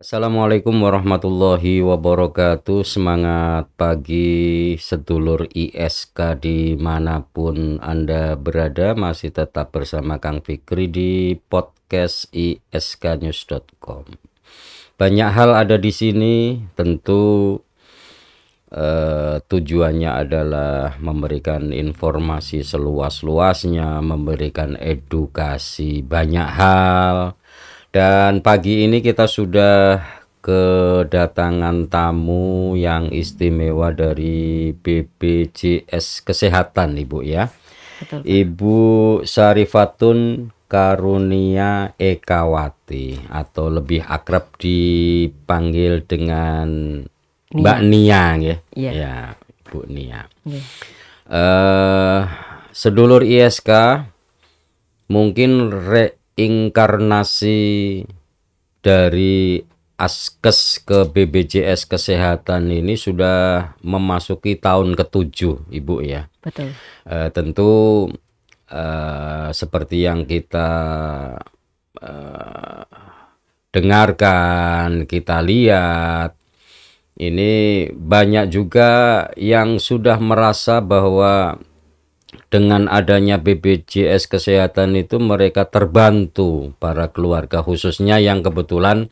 Assalamualaikum warahmatullahi wabarakatuh. Semangat pagi sedulur ISK dimanapun Anda berada. Masih tetap bersama Kang Fikri di podcast isknews.com. Banyak hal ada di sini. Tentu tujuannya adalah memberikan informasi seluas-luasnya, memberikan edukasi banyak hal. Dan pagi ini kita sudah kedatangan tamu yang istimewa dari BPJS Kesehatan, Ibu ya. Betul, Pak. Ibu Syarifatun Karunia Ekawati atau lebih akrab dipanggil dengan Mbak Nia ya. Iya. Ya, Bu Nia. Iya. Sedulur ISK, mungkin reinkarnasi dari Askes ke BPJS Kesehatan ini sudah memasuki tahun ke-7, Ibu ya. Betul. Tentu seperti yang kita dengarkan, kita lihat, ini banyak juga yang sudah merasa bahwa dengan adanya BPJS Kesehatan itu mereka terbantu, para keluarga khususnya yang kebetulan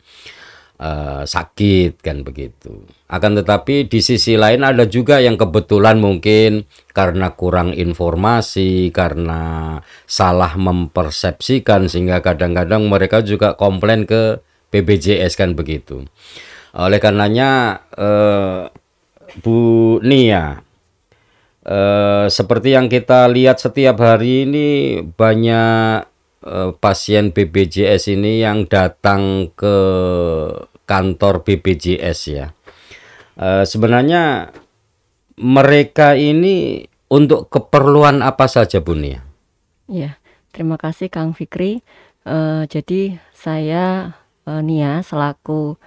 sakit kan begitu. Akan tetapi di sisi lain ada juga yang kebetulan mungkin karena kurang informasi, karena salah mempersepsikan, sehingga kadang-kadang mereka juga komplain ke BPJS kan begitu. Oleh karenanya Bu Nia, seperti yang kita lihat setiap hari ini banyak pasien BPJS ini yang datang ke kantor BPJS ya. Sebenarnya mereka ini untuk keperluan apa saja, Bu Nia? Iya. Terima kasih Kang Fikri. Jadi saya Nia selaku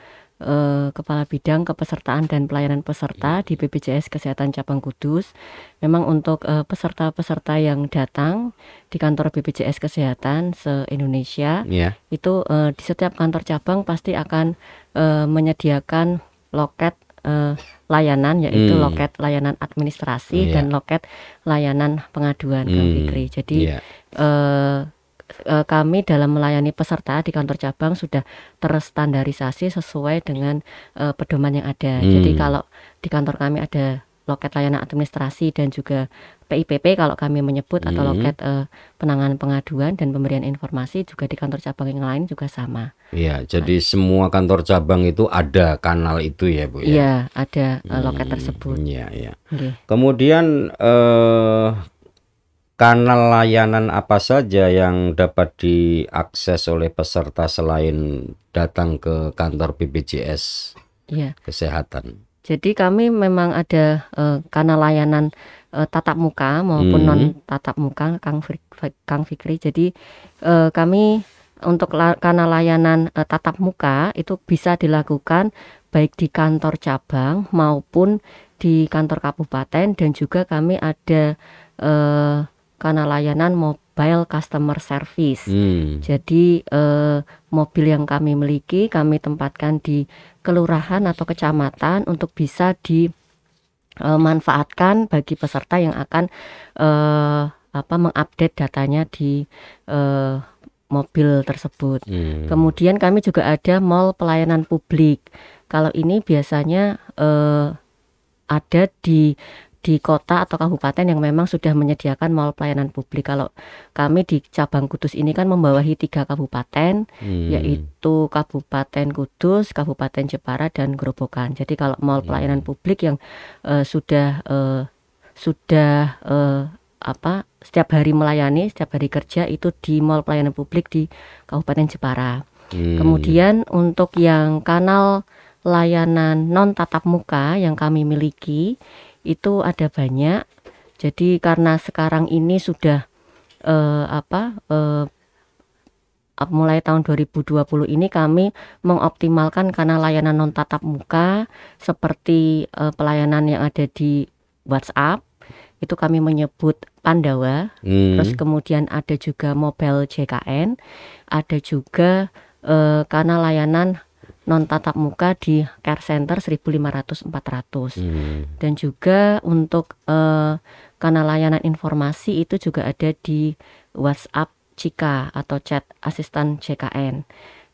Kepala Bidang Kepesertaan dan Pelayanan Peserta di BPJS Kesehatan Cabang Kudus. Memang untuk peserta-peserta yang datang di kantor BPJS Kesehatan se-Indonesia, itu di setiap kantor cabang pasti akan menyediakan loket layanan, yaitu loket layanan administrasi dan loket layanan pengaduan, Kang Fikri. Jadi kami dalam melayani peserta di kantor cabang sudah terstandarisasi sesuai dengan pedoman yang ada. Jadi kalau di kantor kami ada loket layanan administrasi dan juga PIPP kalau kami menyebut, atau loket penanganan pengaduan dan pemberian informasi, juga di kantor cabang yang lain juga sama. Iya, jadi semua kantor cabang itu ada kanal itu ya, Bu ya? Iya, ada loket tersebut. Iya, iya. Kemudian kanal layanan apa saja yang dapat diakses oleh peserta selain datang ke kantor BPJS Kesehatan? Jadi kami memang ada kanal layanan tatap muka maupun non tatap muka, Kang Fikri. Jadi kami untuk kanal layanan tatap muka itu bisa dilakukan baik di kantor cabang maupun di kantor kabupaten, dan juga kami ada kanal layanan mobile customer service. Jadi mobil yang kami miliki kami tempatkan di kelurahan atau kecamatan untuk bisa dimanfaatkan bagi peserta yang akan mengupdate datanya di mobil tersebut. Kemudian kami juga ada mall pelayanan publik. Kalau ini biasanya ada di kota atau kabupaten yang memang sudah menyediakan mall pelayanan publik. Kalau kami di cabang Kudus ini kan membawahi 3 kabupaten, yaitu Kabupaten Kudus, Kabupaten Jepara, dan Grobogan. Jadi kalau mall pelayanan publik yang sudah setiap hari melayani, setiap hari kerja, itu di mall pelayanan publik di Kabupaten Jepara. Kemudian untuk yang kanal layanan non tatap muka yang kami miliki itu ada banyak. Jadi karena sekarang ini sudah mulai tahun 2020 ini kami mengoptimalkan kanal layanan non tatap muka seperti pelayanan yang ada di WhatsApp, itu kami menyebut Pandawa. Terus kemudian ada juga mobile JKN, ada juga kanal layanan non tatap muka di care center 1.500-400. Dan juga untuk kanal layanan informasi itu juga ada di WhatsApp Cika atau chat asisten JKN.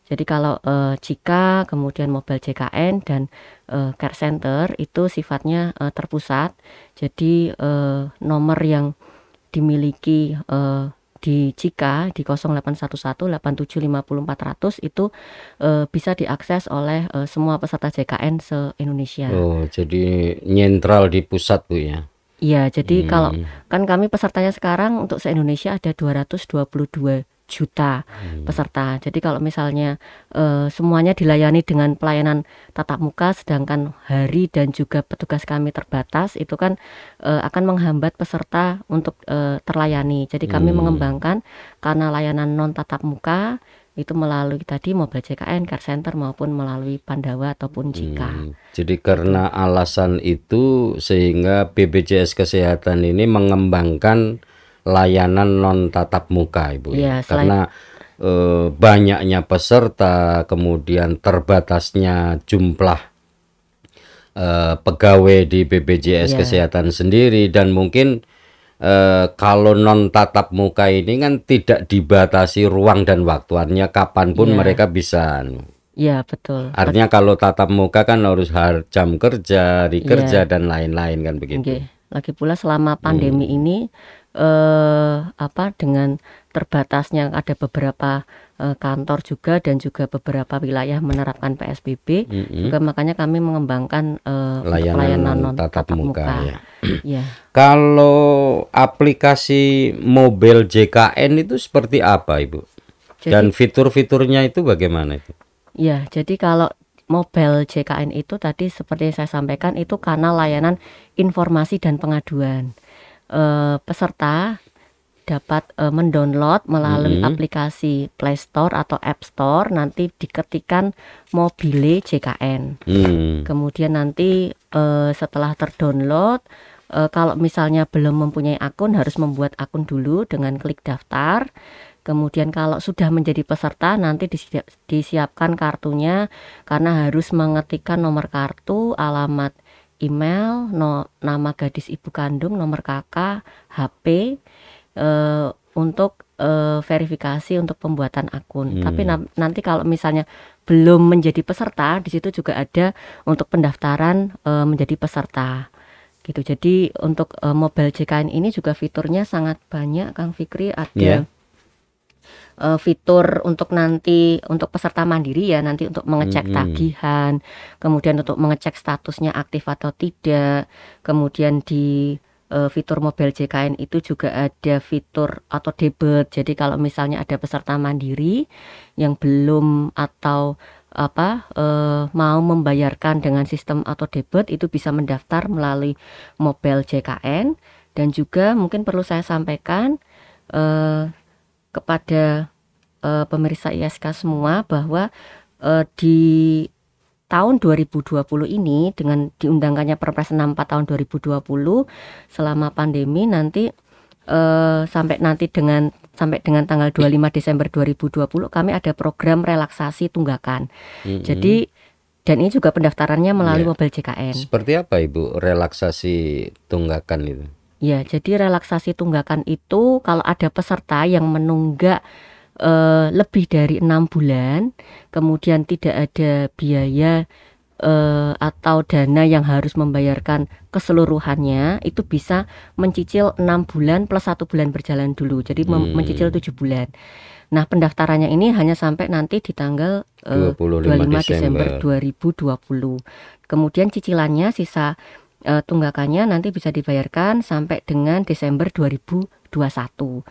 Jadi kalau Cika, kemudian mobile JKN dan care center itu sifatnya terpusat. Jadi nomor yang dimiliki di Cika di 0811-8750-400 itu bisa diakses oleh semua peserta JKN se-Indonesia. Oh, jadi nyentral di pusat Bu ya? Iya, jadi kalau kan kami pesertanya sekarang untuk se-Indonesia ada 222 juta peserta. Jadi kalau misalnya semuanya dilayani dengan pelayanan tatap muka, sedangkan hari dan juga petugas kami terbatas, itu kan akan menghambat peserta untuk terlayani. Jadi kami mengembangkan karena layanan non tatap muka itu melalui tadi mobile JKN, care center maupun melalui Pandawa ataupun Cika. Jadi karena alasan itu sehingga BPJS Kesehatan ini mengembangkan layanan non tatap muka Ibu ya, karena banyaknya peserta, kemudian terbatasnya jumlah pegawai di BPJS Kesehatan sendiri, dan mungkin kalau non tatap muka ini kan tidak dibatasi ruang dan waktu, artinya kapanpun mereka bisa. Iya betul. Artinya kalau tatap muka kan harus jam kerja, hari kerja dan lain-lain kan begitu. Lagi pula selama pandemi ini dengan terbatasnya ada beberapa kantor juga dan juga beberapa wilayah menerapkan PSBB, juga makanya kami mengembangkan layanan non tatap muka. Ya. Kalau aplikasi mobile JKN itu seperti apa Ibu? Dan fitur-fiturnya itu bagaimana itu? Ya, jadi kalau mobile JKN itu tadi seperti yang saya sampaikan itu kanal layanan informasi dan pengaduan. Peserta dapat mendownload melalui aplikasi Play Store atau App Store, nanti diketikkan mobile JKN. Kemudian nanti setelah terdownload, kalau misalnya belum mempunyai akun harus membuat akun dulu dengan klik daftar. Kemudian kalau sudah menjadi peserta nanti disiapkan kartunya, karena harus mengetikkan nomor kartu, alamat email, nama gadis ibu kandung, nomor kakak, HP untuk verifikasi untuk pembuatan akun. Tapi nanti kalau misalnya belum menjadi peserta, di situ juga ada untuk pendaftaran menjadi peserta. Gitu. Jadi untuk mobile JKN ini juga fiturnya sangat banyak, Kang Fikri. Ada fitur untuk nanti untuk peserta mandiri ya, nanti untuk mengecek tagihan, kemudian untuk mengecek statusnya aktif atau tidak. Kemudian di fitur mobile JKN itu juga ada fitur auto debit. Jadi kalau misalnya ada peserta mandiri yang belum atau mau membayarkan dengan sistem auto debit, itu bisa mendaftar melalui mobile JKN. Dan juga mungkin perlu saya sampaikan kepada pemirsa ISK semua bahwa di tahun 2020 ini dengan diundangkannya Perpres 64 tahun 2020 selama pandemi nanti sampai dengan tanggal 25 Desember 2020 kami ada program relaksasi tunggakan. Jadi dan ini juga pendaftarannya melalui mobile JKN. Seperti apa Ibu relaksasi tunggakan itu? Ya, jadi relaksasi tunggakan itu kalau ada peserta yang menunggak lebih dari 6 bulan, kemudian tidak ada biaya atau dana yang harus membayarkan keseluruhannya, itu bisa mencicil 6 bulan plus 1 bulan berjalan dulu. Jadi mencicil 7 bulan. Nah, pendaftarannya ini hanya sampai nanti di tanggal 25 Desember 2020. Kemudian cicilannya sisa tunggakannya nanti bisa dibayarkan sampai dengan Desember 2021.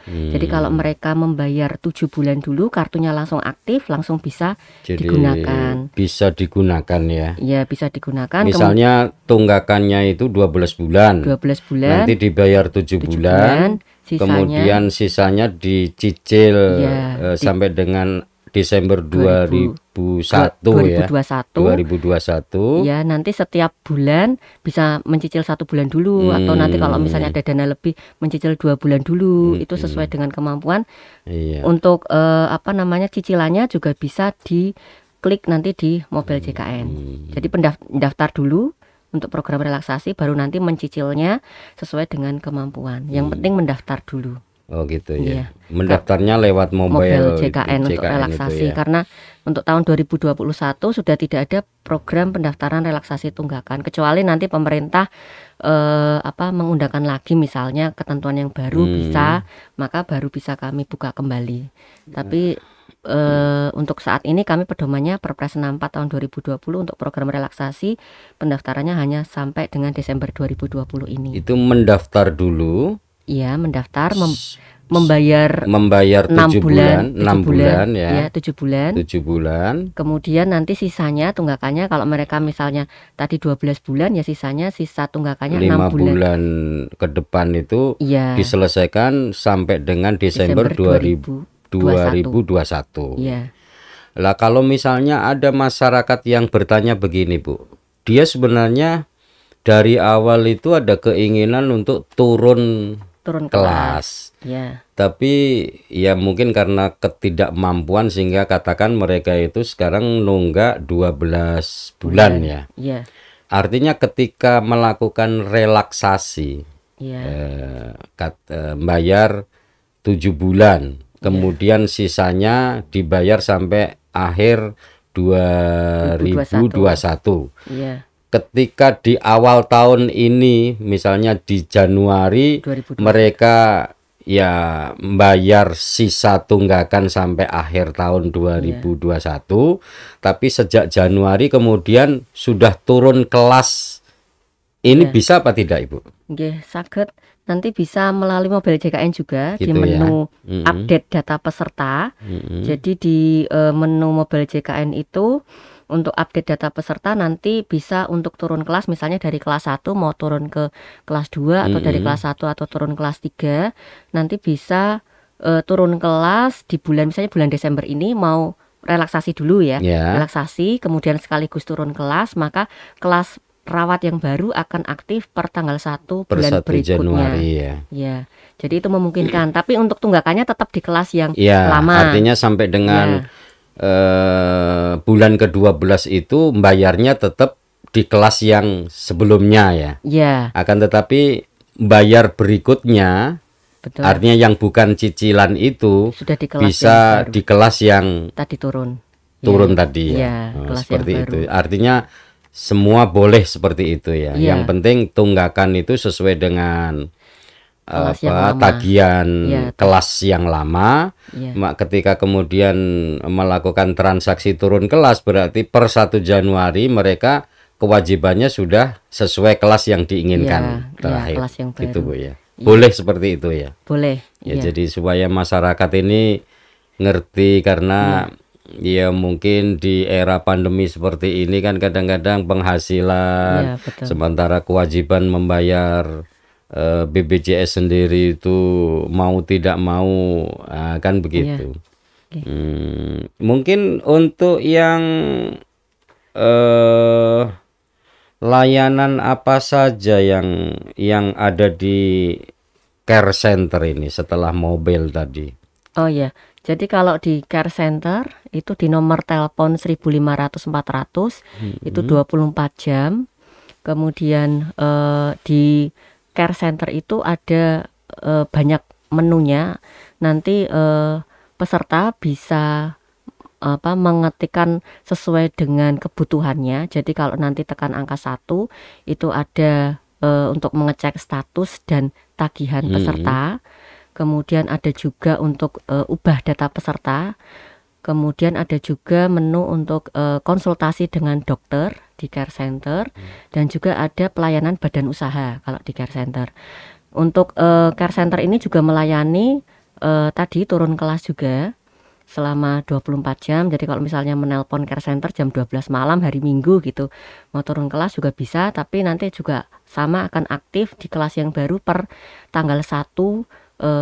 Jadi kalau mereka membayar 7 bulan dulu, kartunya langsung aktif, langsung bisa digunakan. Bisa digunakan ya? Ya, bisa digunakan. Misalnya tunggakannya itu 12 bulan. 12 bulan. Nanti dibayar 7 bulan. Kemudian sisanya dicicil sampai dengan Desember 2021 ya. Nanti setiap bulan bisa mencicil 1 bulan dulu, atau nanti kalau misalnya ada dana lebih mencicil 2 bulan dulu. Itu sesuai dengan kemampuan. Untuk cicilannya juga bisa klik nanti di Mobile JKN. Jadi pendaftar dulu untuk program relaksasi, baru nanti mencicilnya sesuai dengan kemampuan. Yang penting mendaftar dulu. Oh gitu Iya. ya. Mendaftarnya lewat Mobile JKN untuk JKN relaksasi, itu ya. karena untuk tahun 2021 sudah tidak ada program pendaftaran relaksasi tunggakan, kecuali nanti pemerintah mengundangkan lagi misalnya ketentuan yang baru bisa, maka baru bisa kami buka kembali. Tapi untuk saat ini kami pedomannya Perpres 64 tahun 2020 untuk program relaksasi, pendaftarannya hanya sampai dengan Desember 2020 ini. Itu mendaftar dulu. Iya, mendaftar membayar 7 bulan, 6 bulan ya, 7 bulan. 7 bulan. Kemudian nanti sisanya tunggakannya, kalau mereka misalnya tadi 12 bulan ya sisa tunggakannya 5 6 bulan. bulan ke depan itu Iya. diselesaikan sampai dengan Desember 2021. Iya. Lah kalau misalnya ada masyarakat yang bertanya begini, Bu. Dia sebenarnya dari awal itu ada keinginan untuk turun kelas. Ya. Tapi ya mungkin karena ketidakmampuan sehingga katakan mereka itu sekarang nunggak 12 bulan ya. Iya. Artinya ketika melakukan relaksasi, bayar 7 bulan, kemudian sisanya dibayar sampai akhir 2021. Iya. Ketika di awal tahun ini, misalnya di Januari, 2020. mereka ya membayar sisa tunggakan sampai akhir tahun 2021, tapi sejak Januari kemudian sudah turun kelas. Ini bisa apa tidak, Ibu? Nggih, saged. Nanti bisa melalui Mobile JKN juga Gitu di menu ya. update data peserta. Jadi di menu Mobile JKN itu untuk update data peserta nanti bisa untuk turun kelas, misalnya dari kelas 1 mau turun ke kelas 2 atau dari kelas 1 atau turun kelas 3, nanti bisa turun kelas di bulan, misalnya bulan Desember ini mau relaksasi dulu ya. Relaksasi kemudian sekaligus turun kelas, maka kelas rawat yang baru akan aktif per tanggal 1 bulan berikutnya. Januari ya. Jadi itu memungkinkan, tapi untuk tunggakannya tetap di kelas yang lama. Artinya sampai dengan bulan ke-12 itu bayarnya tetap di kelas yang sebelumnya ya. Akan tetapi bayar berikutnya, betul, artinya yang bukan cicilan itu sudah di kelas bisa di kelas yang tadi turun tadi ya. Seperti itu. Artinya semua boleh seperti itu ya. Yang penting tunggakan itu sesuai dengan tagihan kelas yang lama. Ketika kemudian melakukan transaksi turun kelas, berarti per 1 Januari mereka kewajibannya sudah sesuai kelas yang diinginkan terakhir. Kelas yang baru. Gitu, Bu ya. Boleh seperti itu ya. Boleh. Ya, jadi supaya masyarakat ini ngerti, karena ya mungkin di era pandemi seperti ini kan kadang-kadang penghasilan sementara kewajiban membayar BPJS sendiri itu mau tidak mau kan begitu. Mungkin untuk yang layanan apa saja yang ada di care center ini setelah mobile tadi? Oh ya, jadi kalau di care center itu di nomor telepon 1500-400 itu 24 jam. Kemudian di care center itu ada banyak menunya. Nanti peserta bisa mengetikkan sesuai dengan kebutuhannya. Jadi kalau nanti tekan angka 1 itu ada untuk mengecek status dan tagihan peserta. Kemudian ada juga untuk ubah data peserta. Kemudian ada juga menu untuk konsultasi dengan dokter di care center, dan juga ada pelayanan badan usaha kalau di care center. Untuk care center ini juga melayani tadi turun kelas juga selama 24 jam. Jadi kalau misalnya menelpon care center jam 12 malam hari Minggu gitu, mau turun kelas juga bisa, tapi nanti juga sama akan aktif di kelas yang baru per tanggal 1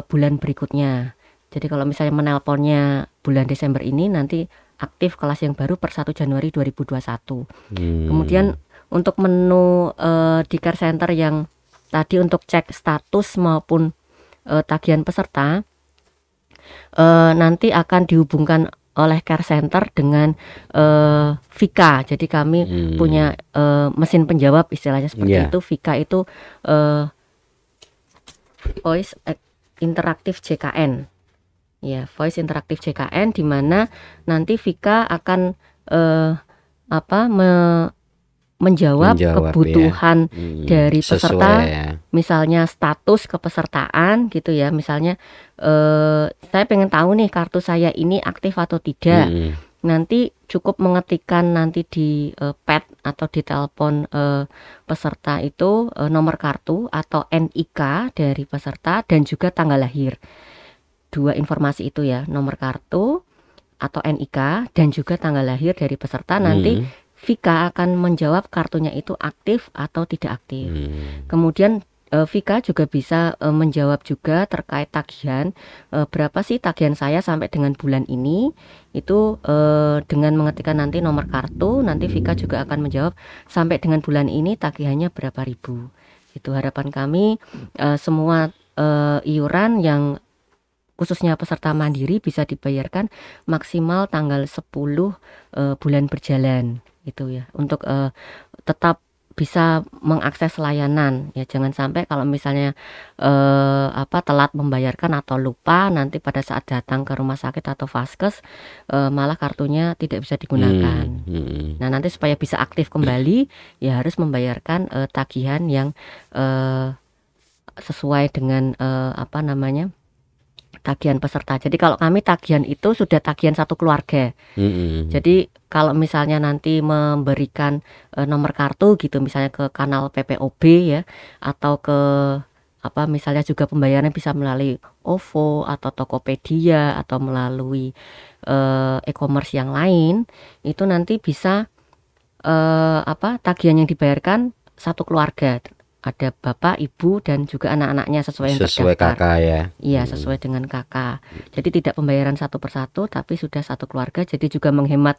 bulan berikutnya. Jadi kalau misalnya menelponnya bulan Desember ini, nanti aktif kelas yang baru per 1 Januari 2021. Kemudian untuk menu di care center yang tadi untuk cek status maupun tagihan peserta, nanti akan dihubungkan oleh care center dengan Vika. Jadi kami punya mesin penjawab istilahnya seperti Iya. itu. Vika itu Voice Interaktif JKN. Ya, Voice Interaktif JKN, di mana nanti Vika akan menjawab Menjawab ya. kebutuhan dari Sesuai peserta, ya. misalnya status kepesertaan gitu ya. Misalnya saya pengen tahu nih kartu saya ini aktif atau tidak. Nanti cukup mengetikkan nanti di pad atau di telepon peserta itu nomor kartu atau NIK dari peserta dan juga tanggal lahir. 2 informasi itu ya, nomor kartu atau NIK dan juga tanggal lahir dari peserta. Nanti Vika akan menjawab kartunya itu aktif atau tidak aktif. Kemudian Vika juga bisa menjawab juga terkait tagihan, berapa sih tagihan saya sampai dengan bulan ini. Itu dengan mengetikkan nanti nomor kartu, nanti Vika juga akan menjawab sampai dengan bulan ini tagihannya berapa ribu. Itu harapan kami semua iuran yang khususnya peserta mandiri bisa dibayarkan maksimal tanggal 10 bulan berjalan itu ya, untuk tetap bisa mengakses layanan ya. Jangan sampai kalau misalnya telat membayarkan atau lupa, nanti pada saat datang ke rumah sakit atau vaskes malah kartunya tidak bisa digunakan. Nah, nanti supaya bisa aktif kembali ya harus membayarkan tagihan yang sesuai dengan tagihan peserta. Jadi kalau kami tagihan itu sudah tagihan satu keluarga. Jadi kalau misalnya nanti memberikan nomor kartu gitu, misalnya ke kanal PPOB ya, atau ke misalnya juga pembayarannya bisa melalui OVO atau Tokopedia atau melalui e-commerce yang lain, itu nanti bisa tagihan yang dibayarkan satu keluarga. Ada bapak, ibu, dan juga anak-anaknya sesuai yang Sesuai terdaftar. kakak ya. Iya, sesuai dengan kakak. Jadi tidak pembayaran satu persatu, tapi sudah satu keluarga. Jadi juga menghemat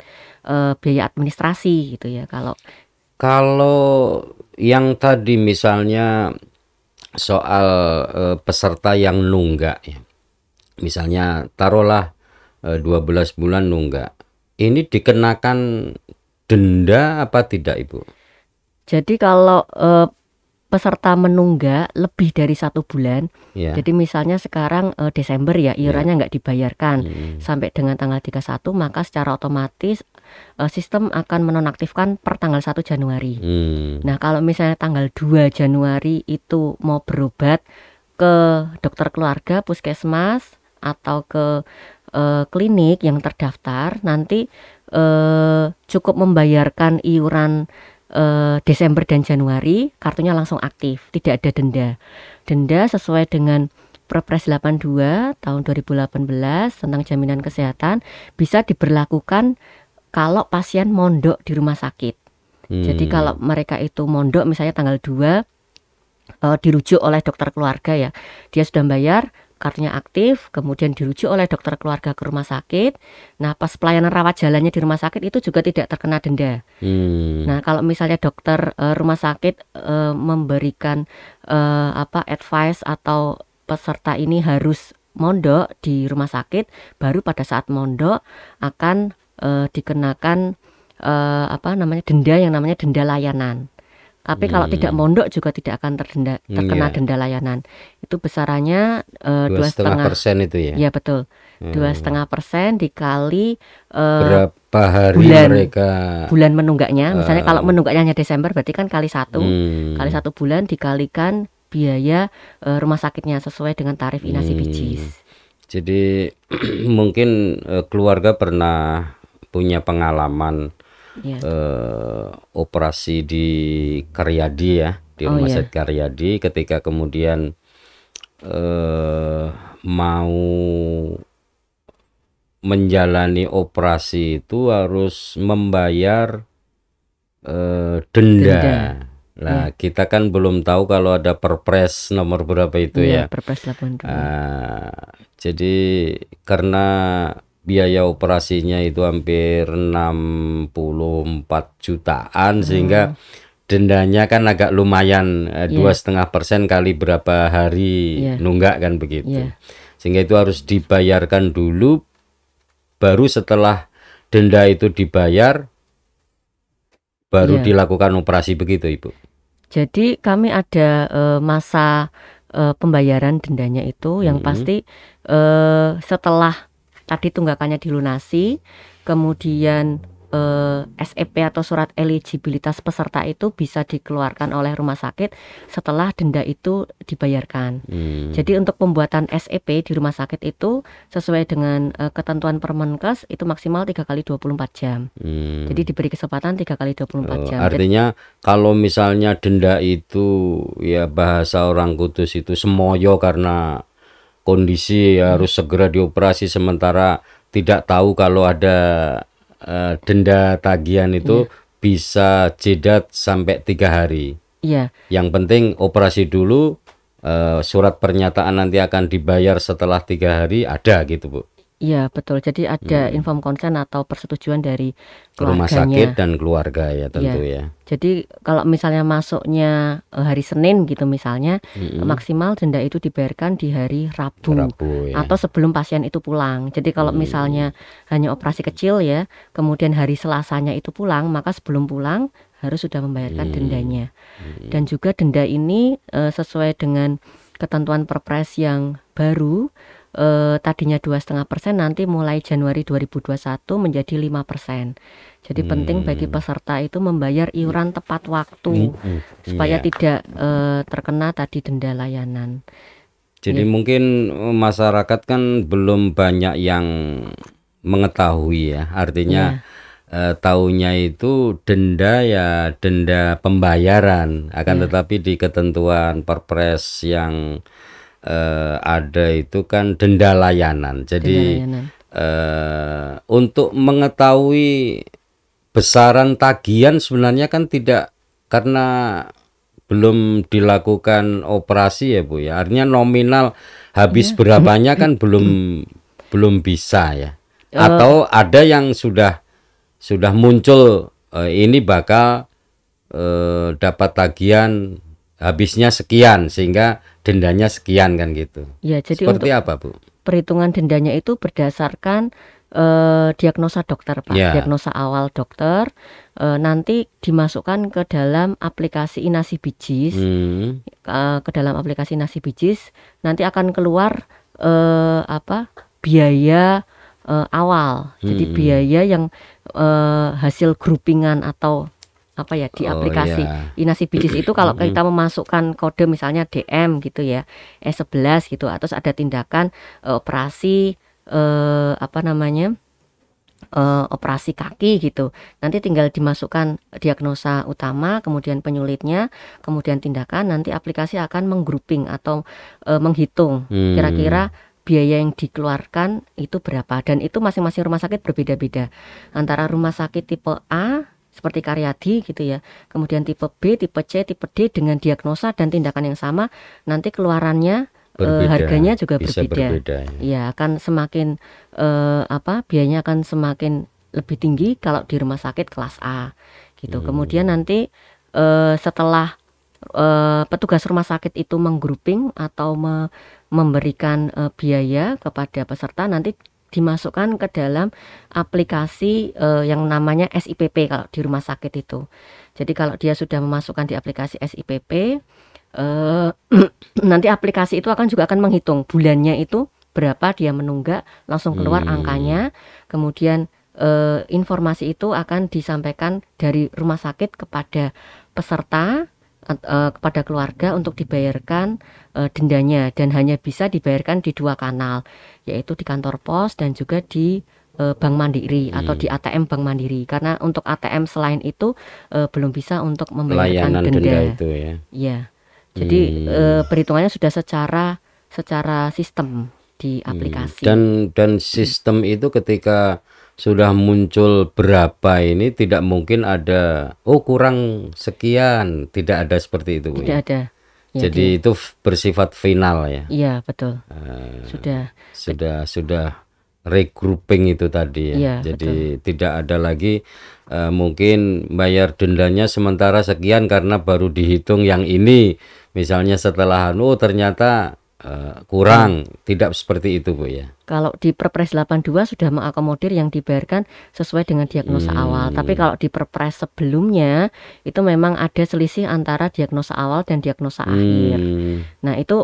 biaya administrasi gitu ya. Kalau yang tadi misalnya soal peserta yang nunggak ya, misalnya taruhlah 12 bulan nunggak, ini dikenakan denda apa tidak, Ibu? Jadi kalau peserta menunggak lebih dari 1 bulan, jadi misalnya sekarang Desember ya, iurannya nggak dibayarkan sampai dengan tanggal 31, maka secara otomatis sistem akan menonaktifkan per tanggal 1 Januari. Nah, kalau misalnya tanggal 2 Januari itu mau berobat ke dokter keluarga, puskesmas, atau ke klinik yang terdaftar, nanti cukup membayarkan iuran Desember dan Januari, kartunya langsung aktif, tidak ada denda. Denda sesuai dengan Perpres 82 tahun 2018 tentang jaminan kesehatan bisa diberlakukan kalau pasien mondok di rumah sakit. Jadi kalau mereka itu mondok misalnya tanggal 2 dirujuk oleh dokter keluarga ya, dia sudah bayar, kartunya aktif, kemudian dirujuk oleh dokter keluarga ke rumah sakit. Nah, pas pelayanan rawat jalannya di rumah sakit itu juga tidak terkena denda. Nah, kalau misalnya dokter rumah sakit memberikan advice atau peserta ini harus mondok di rumah sakit, baru pada saat mondok akan dikenakan denda yang namanya denda layanan. Tapi kalau tidak mondok juga tidak akan terkena denda layanan. Itu besarannya 2,5% itu ya? Iya betul, 2,5% dikali berapa hari bulan menunggaknya. Misalnya kalau menunggaknya hanya Desember, berarti kan kali 1 bulan dikalikan biaya rumah sakitnya sesuai dengan tarif inasi bijis. Jadi mungkin keluarga pernah punya pengalaman operasi di Karyadi ya, di rumah sakit Karyadi, ketika kemudian mau menjalani operasi itu harus membayar denda. Nah, kita kan belum tahu kalau ada Perpres nomor berapa itu ya. Perpres 82. Jadi karena biaya operasinya itu hampir 64 jutaan, sehingga dendanya kan agak lumayan, 2,5% kali berapa hari nunggak kan begitu. Sehingga itu harus dibayarkan dulu baru setelah denda itu dibayar baru Iya. dilakukan operasi begitu, Ibu? Jadi kami ada masa pembayaran dendanya itu yang Mm-mm. pasti setelah tadi tunggakannya dilunasi, kemudian SEP atau surat eligibilitas peserta itu bisa dikeluarkan oleh rumah sakit setelah denda itu dibayarkan. Jadi untuk pembuatan SEP di rumah sakit itu sesuai dengan ketentuan Permenkes itu maksimal 3 kali 24 jam. Jadi diberi kesempatan 3 kali 24 jam. Artinya kalau misalnya denda itu ya bahasa orang Kudus itu semoyo karena kondisi harus segera dioperasi sementara tidak tahu kalau ada denda tagihan itu bisa jeda sampai 3 hari. Iya. Yang penting operasi dulu, surat pernyataan nanti akan dibayar setelah 3 hari ada gitu, Bu. Iya betul, jadi ada inform consent atau persetujuan dari Rumah sakit keluarganya. dan keluarga ya tentu Iya. ya. Jadi kalau misalnya masuknya hari Senin gitu misalnya, maksimal denda itu dibayarkan di hari Rabu Rabu ya. atau sebelum pasien itu pulang. Jadi kalau misalnya hanya operasi kecil ya, kemudian hari Selasanya itu pulang, maka sebelum pulang harus sudah membayarkan dendanya. Dan juga denda ini sesuai dengan ketentuan Perpres yang baru, tadinya 2,5%, nanti mulai Januari 2021 menjadi 5%. Jadi penting bagi peserta itu membayar iuran tepat waktu supaya Iya. tidak terkena tadi denda layanan. Jadi mungkin masyarakat kan belum banyak yang mengetahui ya. Artinya taunya itu denda ya denda pembayaran, akan tetapi di ketentuan Perpres yang ada itu kan denda layanan. Jadi Denda layanan. untuk mengetahui besaran tagihan sebenarnya kan tidak, karena belum dilakukan operasi ya Bu ya. Artinya nominal habis berapanya kan belum bisa ya. Atau ada yang sudah muncul ini bakal dapat tagihan habisnya sekian sehingga dendanya sekian kan gitu. Ya, jadi Seperti untuk apa Bu? perhitungan dendanya itu berdasarkan diagnosa dokter Pak, Ya. diagnosa awal dokter, nanti dimasukkan ke dalam aplikasi Inasi Bijis, ke dalam aplikasi Inasi Bijis, nanti akan keluar biaya awal. Jadi biaya yang hasil groupingan atau apa ya di aplikasi Inasi Bijis itu kalau kita memasukkan kode misalnya DM gitu ya, E11 gitu, terus ada tindakan operasi operasi kaki gitu. Nanti tinggal dimasukkan diagnosa utama, kemudian penyulitnya, kemudian tindakan, nanti aplikasi akan menggrouping atau menghitung kira-kira biaya yang dikeluarkan itu berapa, dan itu masing-masing rumah sakit berbeda-beda. Antara rumah sakit tipe A seperti Karyadi gitu ya, kemudian tipe B, tipe C, tipe D dengan diagnosa dan tindakan yang sama, nanti keluarannya harganya juga bisa berbeda. Ya, akan semakin biayanya akan semakin lebih tinggi kalau di rumah sakit kelas A gitu. Kemudian nanti setelah petugas rumah sakit itu menggrouping atau memberikan biaya kepada peserta, nanti dimasukkan ke dalam aplikasi yang namanya SIPP kalau di rumah sakit itu. Jadi kalau dia sudah memasukkan di aplikasi SIPP, nanti aplikasi itu juga akan menghitung bulannya itu berapa dia menunggak, langsung keluar angkanya. Kemudian informasi itu akan disampaikan dari rumah sakit kepada peserta, kepada keluarga untuk dibayarkan dendanya, dan hanya bisa dibayarkan di 2 kanal, yaitu di kantor pos dan juga di Bank Mandiri atau di ATM Bank Mandiri, karena untuk ATM selain itu belum bisa untuk membayarkan layanan denda itu ya. Iya. Jadi perhitungannya sudah secara sistem di aplikasi. Dan sistem itu ketika sudah muncul berapa ini tidak mungkin ada kurang sekian, tidak ada seperti itu Bu. Tidak ada. Ya, jadi itu bersifat final ya. Iya betul. Sudah regrouping itu tadi ya. Iya, jadi tidak ada lagi mungkin bayar dendanya sementara sekian karena baru dihitung yang ini. Misalnya setelah ternyata kurang, tidak seperti itu Bu ya? Kalau di Perpres 82 sudah mengakomodir yang dibayarkan sesuai dengan diagnosa awal. Tapi kalau di Perpres sebelumnya itu memang ada selisih antara diagnosa awal dan diagnosa akhir. Nah itu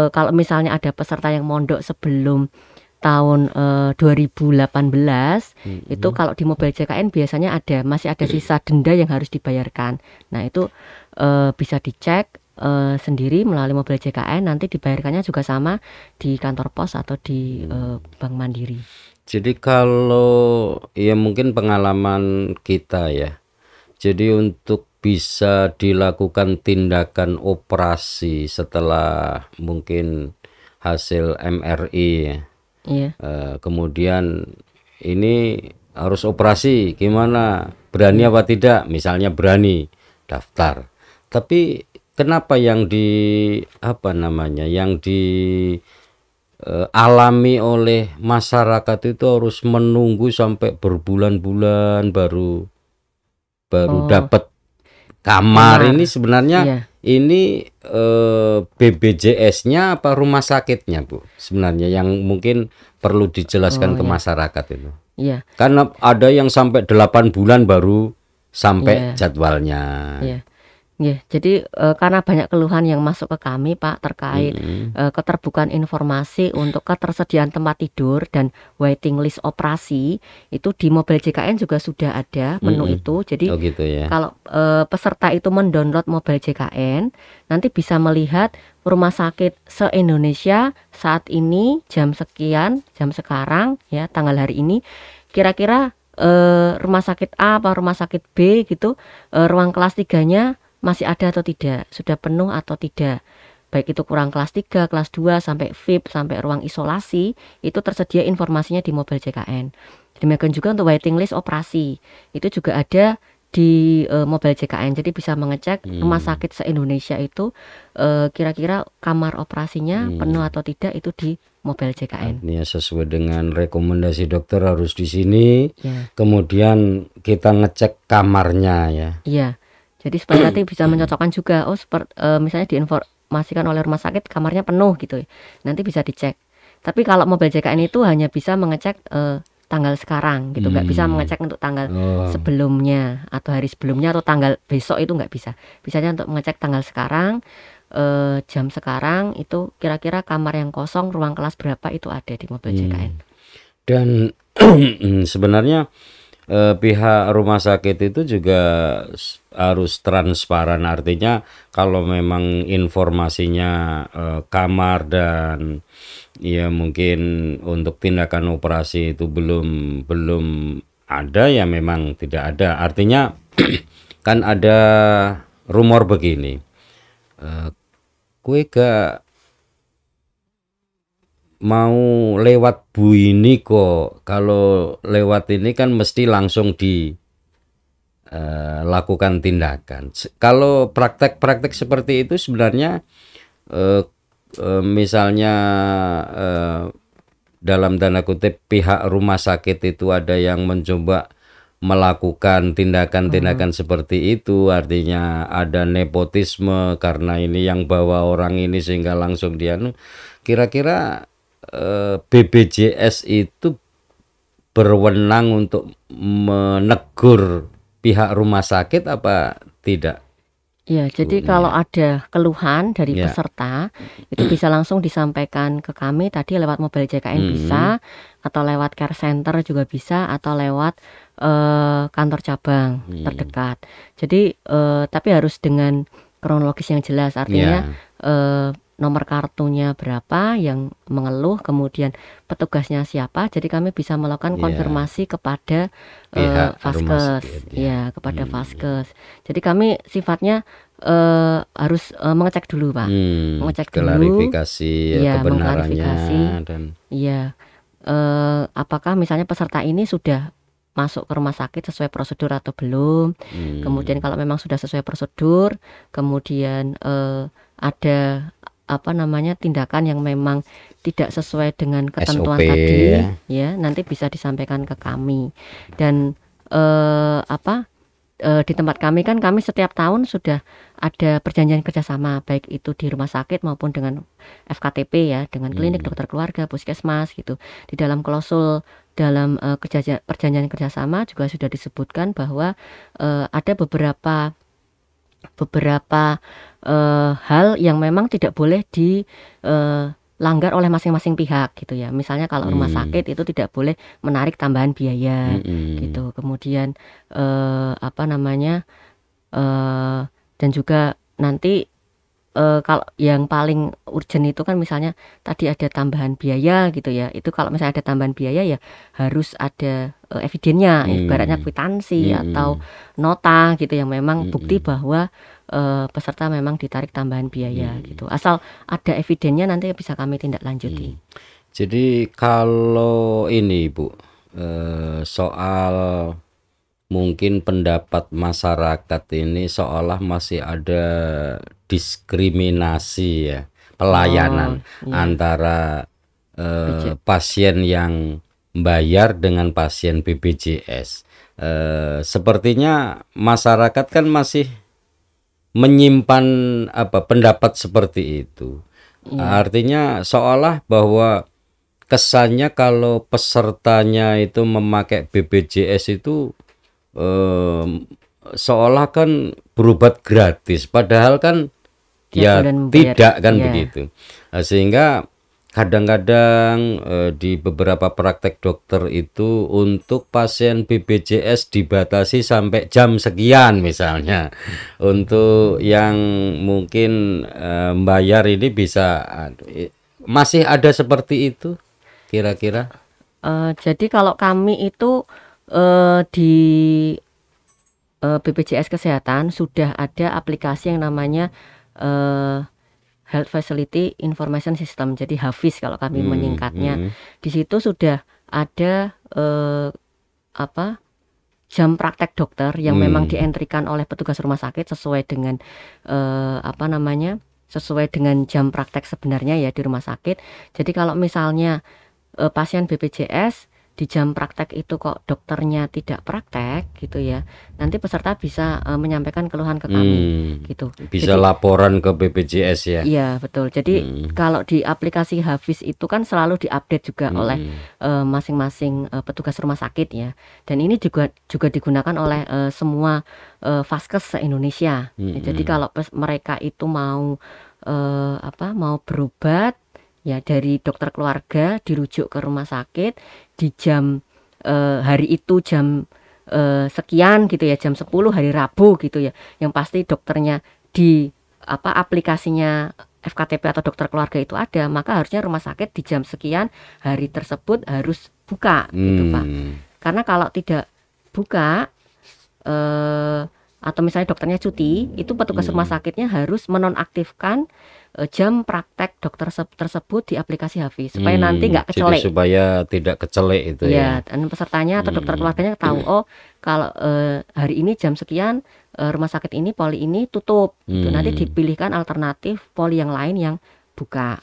kalau misalnya ada peserta yang mondok sebelum tahun 2018 itu kalau di Mobile JKN biasanya masih ada sisa denda yang harus dibayarkan. Nah itu bisa dicek sendiri melalui Mobile JKN, nanti dibayarkannya juga sama di kantor pos atau di Bank Mandiri. Jadi kalau ya mungkin pengalaman kita ya, jadi untuk bisa dilakukan tindakan operasi setelah mungkin hasil MRI ya, Iya. kemudian ini harus operasi gimana, berani apa tidak, misalnya berani daftar, tapi kenapa yang alami oleh masyarakat itu harus menunggu sampai berbulan-bulan baru dapat kamar? Ini sebenarnya Iya. ini BPJS-nya apa rumah sakitnya Bu? Sebenarnya yang mungkin perlu dijelaskan ke masyarakat itu. Iya. Karena ada yang sampai 8 bulan baru sampai jadwalnya. Iya. Ya, jadi karena banyak keluhan yang masuk ke kami Pak terkait keterbukaan informasi untuk ketersediaan tempat tidur dan waiting list operasi, itu di Mobile JKN juga sudah ada menu itu. Jadi gitu ya. kalau peserta itu mendownload Mobile JKN, nanti bisa melihat rumah sakit se-Indonesia saat ini jam sekian, jam sekarang ya, tanggal hari ini, kira-kira rumah sakit A apa rumah sakit B gitu, ruang kelas 3-nya masih ada atau tidak, sudah penuh atau tidak, baik itu kurang kelas 3, kelas 2 sampai VIP, sampai ruang isolasi, itu tersedia informasinya di Mobile JKN. Demikian juga untuk waiting list operasi, itu juga ada di Mobile JKN. Jadi bisa mengecek rumah sakit se-Indonesia itu kira-kira kamar operasinya penuh atau tidak, itu di Mobile JKN. Artinya sesuai dengan rekomendasi dokter harus di sini, kemudian kita ngecek kamarnya ya. Iya. Jadi supaya nanti bisa mencocokkan juga, misalnya diinformasikan oleh rumah sakit kamarnya penuh gitu ya, nanti bisa dicek. Tapi kalau Mobile JKN itu hanya bisa mengecek tanggal sekarang gitu, nggak bisa mengecek untuk tanggal sebelumnya atau hari sebelumnya atau tanggal besok, itu nggak bisa. Bisanya untuk mengecek tanggal sekarang, jam sekarang, itu kira-kira kamar yang kosong ruang kelas berapa itu ada di Mobile JKN. Dan sebenarnya pihak rumah sakit itu juga harus transparan, artinya kalau memang informasinya kamar dan ya mungkin untuk tindakan operasi itu belum ada, ya memang tidak ada. Artinya kan ada rumor begini, kue gak mau lewat Bu ini kok, kalau lewat ini kan mesti langsung dilakukan tindakan. Kalau praktek-praktek seperti itu sebenarnya misalnya dalam tanda kutip pihak rumah sakit itu ada yang mencoba melakukan tindakan-tindakan seperti itu, artinya ada nepotisme karena ini yang bawa orang ini sehingga langsung dia, kira-kira BPJS itu berwenang untuk menegur pihak rumah sakit apa tidak? Ya, jadi kalau ada keluhan dari peserta itu bisa langsung disampaikan ke kami tadi lewat Mobile JKN bisa, atau lewat care center juga bisa, atau lewat kantor cabang terdekat. Jadi tapi harus dengan kronologis yang jelas, artinya nomor kartunya berapa yang mengeluh, kemudian petugasnya siapa, jadi kami bisa melakukan konfirmasi kepada Vaskes, kepada Vaskes. Jadi kami sifatnya harus mengecek dulu Pak, mengecek dulu, klarifikasi kebenarannya, dan apakah misalnya peserta ini sudah masuk ke rumah sakit sesuai prosedur atau belum. Kemudian kalau memang sudah sesuai prosedur, kemudian ada tindakan yang memang tidak sesuai dengan ketentuan SOP, tadi, ya nanti bisa disampaikan ke kami. Dan di tempat kami kan kami setiap tahun sudah ada perjanjian kerjasama baik itu di rumah sakit maupun dengan FKTP ya, dengan klinik dokter keluarga, puskesmas gitu. Di dalam klausul dalam perjanjian kerjasama juga sudah disebutkan bahwa ada beberapa hal yang memang tidak boleh dilanggar oleh masing-masing pihak gitu ya. Misalnya kalau rumah sakit itu tidak boleh menarik tambahan biaya gitu. Kemudian apa namanya dan juga nanti kalau yang paling urgent itu kan misalnya tadi ada tambahan biaya gitu ya. Itu kalau misalnya ada tambahan biaya ya harus ada evidennya, ibaratnya kwitansi atau nota gitu yang memang bukti bahwa peserta memang ditarik tambahan biaya gitu. Asal ada evidennya nanti bisa kami tindak lanjuti. Jadi kalau ini Ibu, soal mungkin pendapat masyarakat ini seolah masih ada diskriminasi ya, pelayanan antara pasien yang bayar dengan pasien BPJS. Sepertinya masyarakat kan masih menyimpan pendapat seperti itu. Artinya seolah bahwa kesannya kalau pesertanya itu memakai BPJS itu seolah kan berobat gratis, padahal kan ya tidak kan begitu. Sehingga kadang-kadang di beberapa praktek dokter itu untuk pasien BPJS dibatasi sampai jam sekian misalnya. Untuk yang mungkin bayar ini bisa masih ada seperti itu kira-kira? Jadi kalau kami itu di BPJS Kesehatan sudah ada aplikasi yang namanya Health Facility Information System, jadi HAFIS kalau kami menyingkatnya. Di situ sudah ada jam praktek dokter yang memang dientrikan oleh petugas rumah sakit sesuai dengan sesuai dengan jam praktek sebenarnya ya di rumah sakit. Jadi kalau misalnya pasien BPJS di jam praktek itu kok dokternya tidak praktek gitu ya, nanti peserta bisa menyampaikan keluhan ke kami gitu. Bisa jadi, laporan ke BPJS ya. Iya betul. Jadi kalau di aplikasi HAFIS itu kan selalu diupdate juga oleh masing-masing petugas rumah sakit ya. Dan ini juga digunakan oleh semua vaskes se-Indonesia. Jadi kalau mereka itu mau berobat ya dari dokter keluarga dirujuk ke rumah sakit di jam hari itu jam sekian gitu ya, jam 10 hari Rabu gitu ya, yang pasti dokternya di aplikasinya FKTP atau dokter keluarga itu ada, maka harusnya rumah sakit di jam sekian hari tersebut harus buka gitu Pak. Karena kalau tidak buka atau misalnya dokternya cuti, itu petugas rumah sakitnya harus menonaktifkan jam praktek dokter tersebut di aplikasi HAFIS supaya nanti nggak kecelek. Jadi supaya tidak kecelek itu ya. Dan pesertanya atau dokter keluarganya tahu kalau hari ini jam sekian rumah sakit ini poli ini tutup. Gitu. Nanti dipilihkan alternatif poli yang lain yang buka.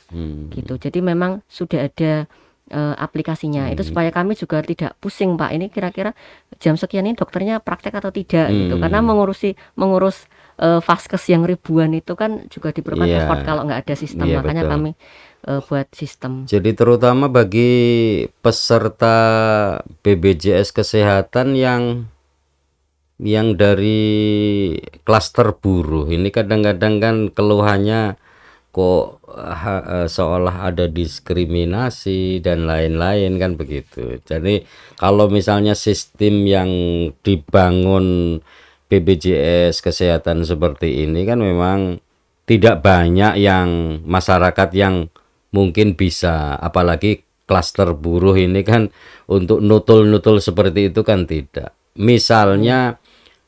Gitu. Jadi memang sudah ada aplikasinya itu supaya kami juga tidak pusing Pak, ini kira-kira jam sekian ini dokternya praktek atau tidak gitu, karena mengurus vaskes yang ribuan itu kan juga diperlukan effort kalau nggak ada sistem, makanya betul. Kami buat sistem. Jadi terutama bagi peserta BPJS Kesehatan yang dari klaster buruh ini kadang-kadang kan keluhannya kok seolah ada diskriminasi dan lain-lain kan begitu. Jadi kalau misalnya sistem yang dibangun BPJS Kesehatan seperti ini kan memang tidak banyak yang masyarakat yang mungkin bisa, apalagi klaster buruh ini kan untuk nutul-nutul seperti itu kan tidak. Misalnya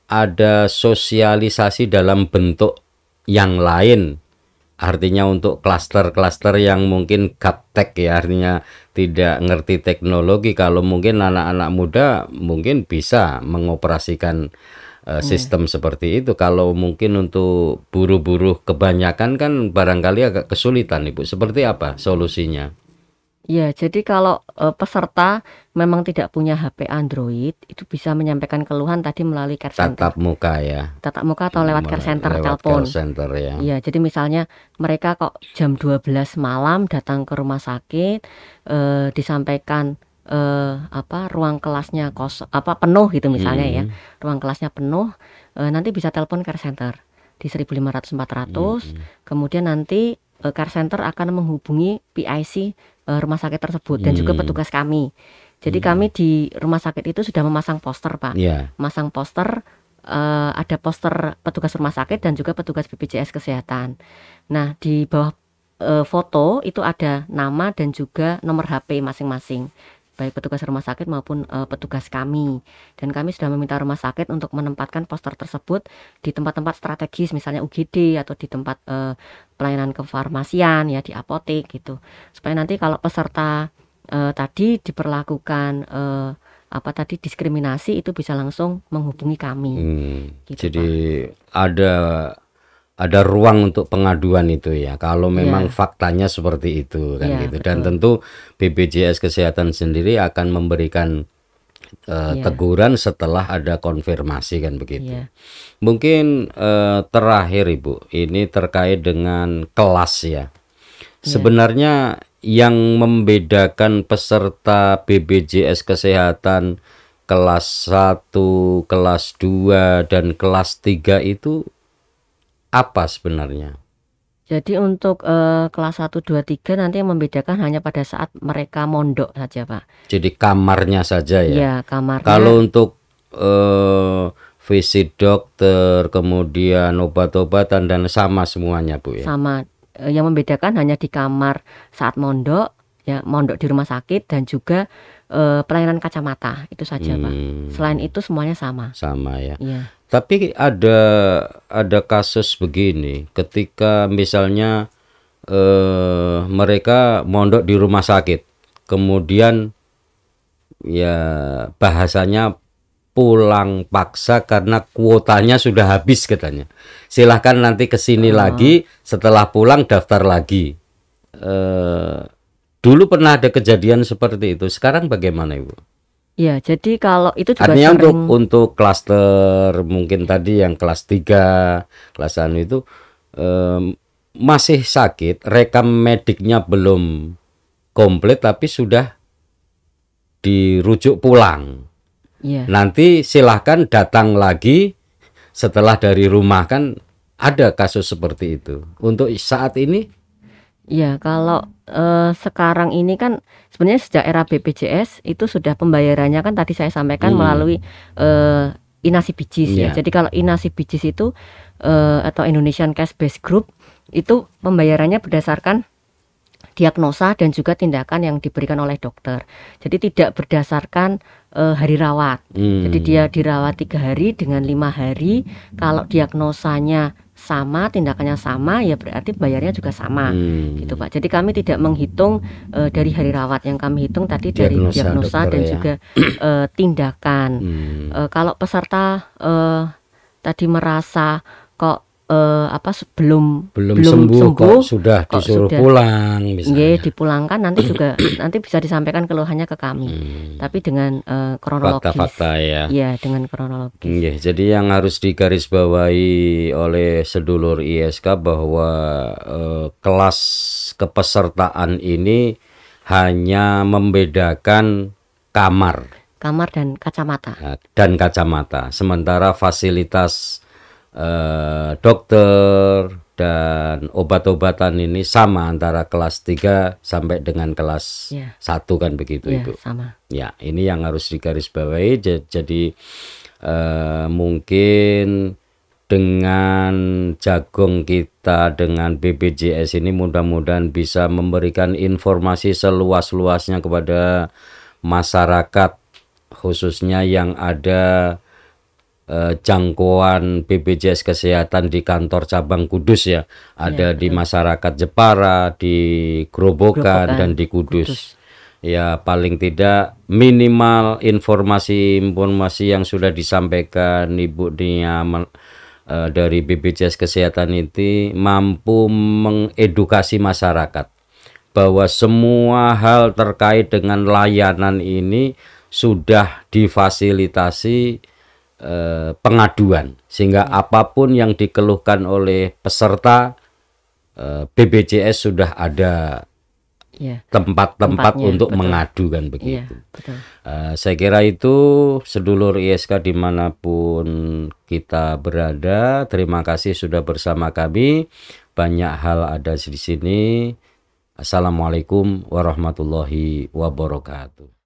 ada sosialisasi dalam bentuk yang lain. Artinya untuk klaster-klaster yang mungkin gaptek ya, artinya tidak ngerti teknologi. Kalau mungkin anak-anak muda mungkin bisa mengoperasikan sistem seperti itu. Kalau mungkin untuk buruh-buruh kebanyakan kan barangkali agak kesulitan Ibu. Seperti apa solusinya? Ya, jadi kalau peserta memang tidak punya HP Android, itu bisa menyampaikan keluhan tadi melalui care center, Tatap muka ya, tatap muka atau lewat care center, lewat call telepon. center ya. Iya, jadi misalnya mereka kok jam 12 malam datang ke rumah sakit, disampaikan ruang kelasnya penuh gitu misalnya ya, ruang kelasnya penuh, nanti bisa telepon care center di 1500 400, kemudian nanti care center akan menghubungi PIC rumah sakit tersebut dan juga petugas kami. Jadi kami di rumah sakit itu sudah memasang poster, Pak. Iya. Masang poster, ada poster petugas rumah sakit dan juga petugas BPJS Kesehatan. Nah, di bawah foto itu ada nama dan juga nomor HP masing-masing, baik petugas rumah sakit maupun petugas kami. Dan kami sudah meminta rumah sakit untuk menempatkan poster tersebut di tempat-tempat strategis, misalnya UGD atau di tempat pelayanan kefarmasian ya, di apotek gitu. Supaya nanti kalau peserta tadi diperlakukan diskriminasi, itu bisa langsung menghubungi kami. Gitu, Jadi Pak. ada ruang untuk pengaduan itu ya, kalau memang Iya. faktanya seperti itu kan Iya, gitu. Dan betul. tentu BPJS Kesehatan sendiri akan memberikan Iya. teguran setelah ada konfirmasi kan begitu. Iya. Mungkin terakhir Ibu, ini terkait dengan kelas ya. Sebenarnya yang membedakan peserta BPJS Kesehatan kelas 1, kelas 2, dan kelas 3 itu apa sebenarnya? Jadi untuk kelas 1, 2, 3 nanti yang membedakan hanya pada saat mereka mondok saja, Pak. Jadi kamarnya saja ya. Iya, kamarnya. Kalau untuk visit dokter, kemudian obat-obatan dan sama semuanya Bu ya. Sama. Yang membedakan hanya di kamar saat mondok, ya mondok di rumah sakit, dan juga pelayanan kacamata, itu saja, Pak. Selain itu semuanya sama. Sama ya. Iya. Tapi ada kasus begini, ketika misalnya mereka mondok di rumah sakit, kemudian ya bahasanya pulang paksa karena kuotanya sudah habis katanya. Silahkan nanti kesini lagi, setelah pulang daftar lagi. Dulu pernah ada kejadian seperti itu. Sekarang bagaimana Ibu? Ya, jadi kalau itu juga Artinya sering. untuk klaster mungkin tadi yang kelas 3, kelas anu itu masih sakit, rekam mediknya belum komplit tapi sudah dirujuk pulang. Iya. Nanti silahkan datang lagi setelah dari rumah, kan ada kasus seperti itu. Untuk saat ini? Ya, kalau sekarang ini kan sebenarnya sejak era BPJS itu sudah pembayarannya kan tadi saya sampaikan melalui Inasi Bijis ya. Jadi kalau Inasi Bijis itu atau Indonesian Cash Based Group itu pembayarannya berdasarkan diagnosa dan juga tindakan yang diberikan oleh dokter. Jadi tidak berdasarkan hari rawat. Jadi dia dirawat 3 hari dengan 5 hari. Kalau diagnosanya sama, tindakannya sama, ya berarti bayarnya juga sama, gitu Pak. Jadi kami tidak menghitung dari hari rawat, yang kami hitung tadi dari diagnosa dan juga tindakan. Kalau peserta tadi merasa kok belum sembuh kok sudah disuruh pulang misalnya. Dipulangkan, nanti juga nanti bisa disampaikan keluhannya ke kami. Tapi dengan kronologis. Fakta-fakta ya. Iya, dengan kronologis. Jadi yang harus digarisbawahi oleh sedulur ISK bahwa kelas kepesertaan ini hanya membedakan kamar dan kacamata. Sementara fasilitas dokter dan obat-obatan ini sama antara kelas 3 sampai dengan kelas 1 kan begitu Ibu. Sama. Ya, ini yang harus digarisbawahi. Jadi mungkin dengan Jagong kita, dengan BPJS ini mudah-mudahan bisa memberikan informasi seluas-luasnya kepada masyarakat, khususnya yang ada jangkauan BPJS Kesehatan di kantor cabang Kudus ya. Ada di masyarakat Jepara, di Grobogan dan di Kudus. Ya, paling tidak minimal informasi yang sudah disampaikan Ibu Nia dari BPJS Kesehatan itu mampu mengedukasi masyarakat bahwa semua hal terkait dengan layanan ini sudah difasilitasi pengaduan, sehingga apapun yang dikeluhkan oleh peserta BPJS sudah ada tempat-tempat untuk mengadu kan begitu. Betul. Saya kira itu sedulur ISK dimanapun kita berada, terima kasih sudah bersama kami. Banyak hal ada di sini. Assalamualaikum warahmatullahi wabarakatuh.